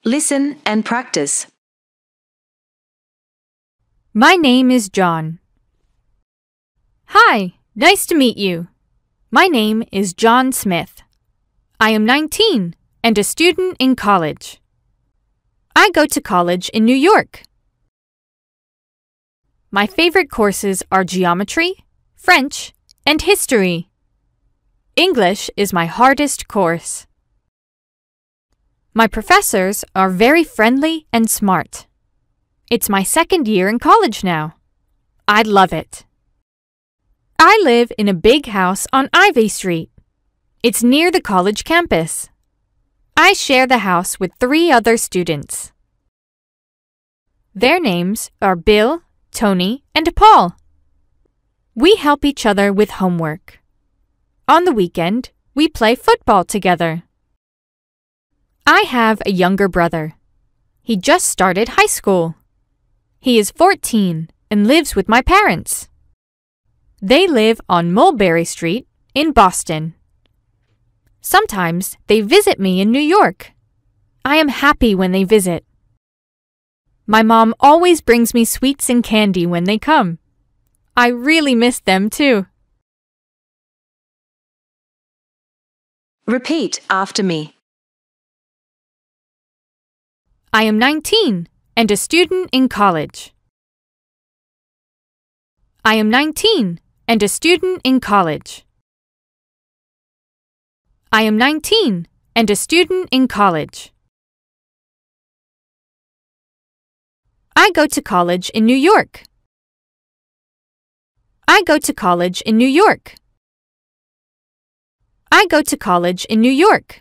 Listen and practice. My name is John. Hi, nice to meet you. My name is John Smith. I am 19 and a student in college. I go to college in New York. My favorite courses are geometry, French, and history. English is my hardest course. My professors are very friendly and smart. It's my second year in college now. I love it. I live in a big house on Ivy Street. It's near the college campus. I share the house with 3 other students. Their names are Bill, Tony, and Paul. We help each other with homework. On the weekend, we play football together. I have a younger brother. He just started high school. He is 14 and lives with my parents. They live on Mulberry Street in Boston. Sometimes they visit me in New York. I am happy when they visit. My mom always brings me sweets and candy when they come. I really miss them too. Repeat after me. I am 19 and a student in college. I am 19 and a student in college. I am 19 and a student in college. I go to college in New York. I go to college in New York. I go to college in New York.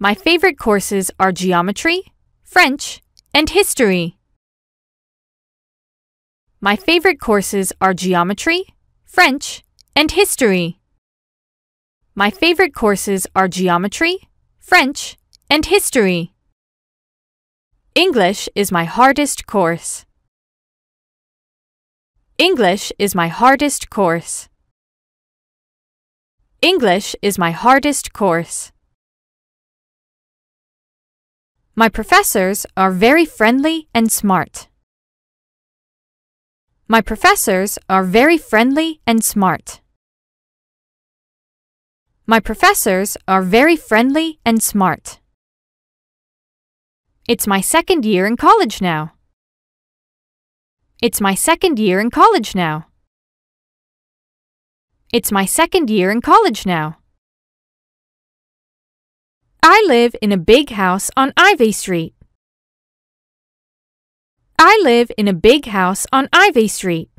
My favorite courses are geometry, French, and history. My favorite courses are geometry, French, and history. My favorite courses are geometry, French, and history. English is my hardest course. English is my hardest course. English is my hardest course. My professors are very friendly and smart. My professors are very friendly and smart. My professors are very friendly and smart. It's my second year in college now. It's my second year in college now. It's my second year in college now. I live in a big house on Ivy Street. I live in a big house on Ivy Street.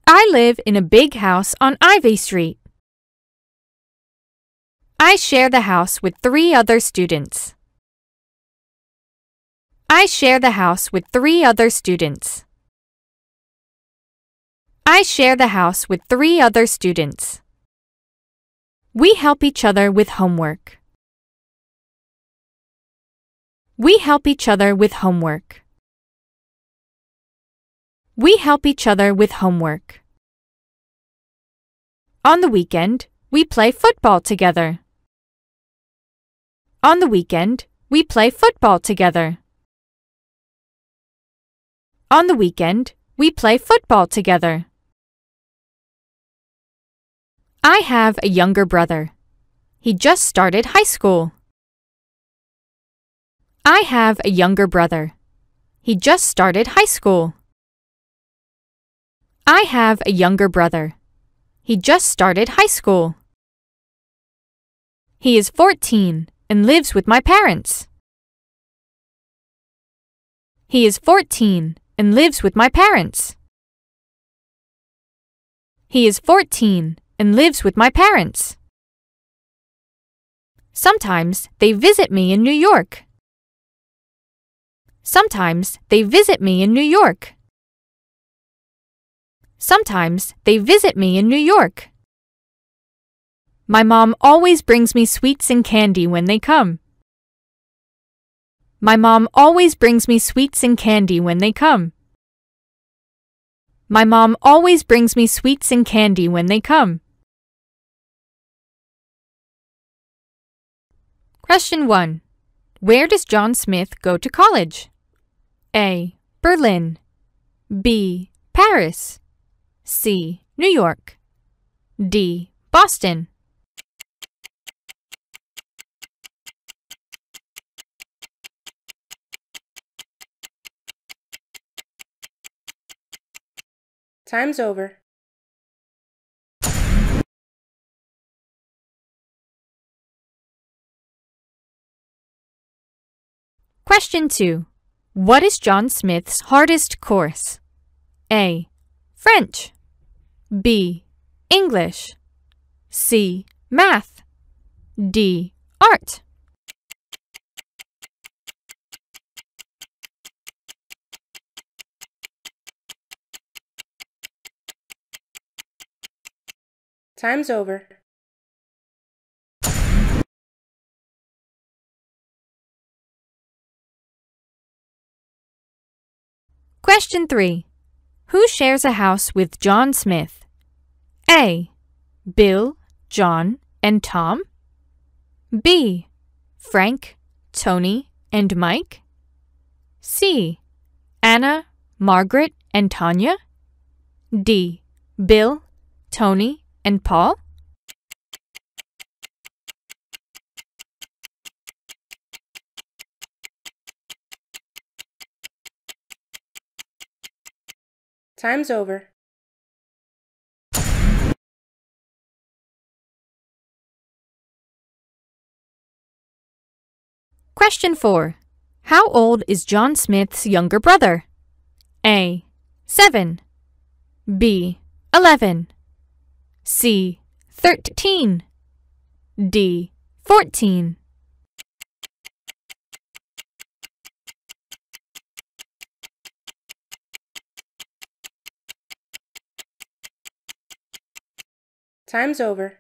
I live in a big house on Ivy Street. I share the house with 3 other students. I share the house with 3 other students. I share the house with 3 other students. We help each other with homework. We help each other with homework. We help each other with homework. On the weekend, we play football together. On the weekend, we play football together. On the weekend, we play football together. I have a younger brother. He just started high school. I have a younger brother. He just started high school. I have a younger brother. He just started high school. He is 14 and lives with my parents. He is 14 and lives with my parents. He is 14 and lives with my parents. Sometimes they visit me in New York. Sometimes they visit me in New York. Sometimes they visit me in New York. My mom always brings me sweets and candy when they come. My mom always brings me sweets and candy when they come. My mom always brings me sweets and candy when they come. Question 1. Where does John Smith go to college? A. Berlin. B. Paris. C. New York. D. Boston. Time's over. Question 2. What is John Smith's hardest course? A. French. B. English. C. Math. D. Art. Time's over. Question 3. Who shares a house with John Smith? A. Bill, John, and Tom. B. Frank, Tony, and Mike. C. Anna, Margaret, and Tanya. D. Bill, Tony, and Paul. Time's over. Question 4. How old is John Smith's younger brother? A. 7. B. 11. C. 13. D. 14. Time's over.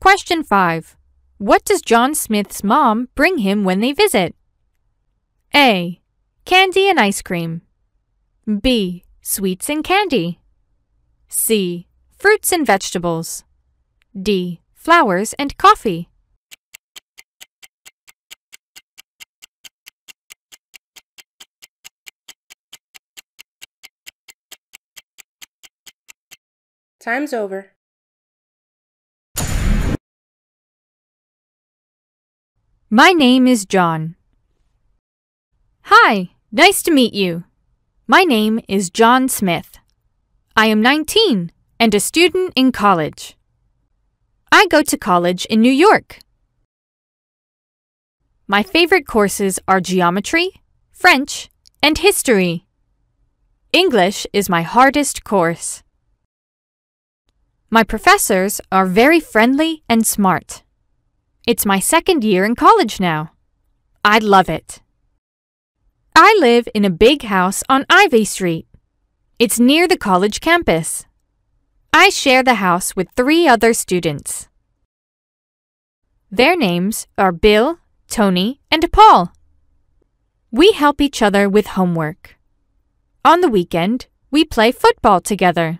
Question 5. What does John Smith's mom bring him when they visit? A. Candy and ice cream. B. Sweets and candy. C. Fruits and vegetables. D. Flowers and coffee. Time's over. My name is John. Hi, nice to meet you. My name is John Smith. I am 19 and a student in college. I go to college in New York. My favorite courses are geometry, French, and history. English is my hardest course. My professors are very friendly and smart. It's my second year in college now. I love it. I live in a big house on Ivy Street. It's near the college campus. I share the house with 3 other students. Their names are Bill, Tony, and Paul. We help each other with homework. On the weekend, we play football together.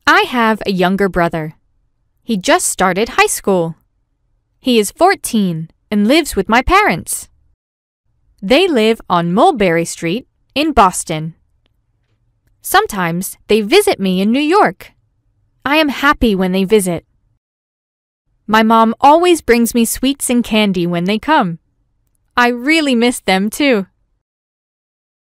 I have a younger brother. He just started high school. He is 14 and lives with my parents. They live on Mulberry Street in Boston. Sometimes they visit me in New York. I am happy when they visit. My mom always brings me sweets and candy when they come. I really miss them too.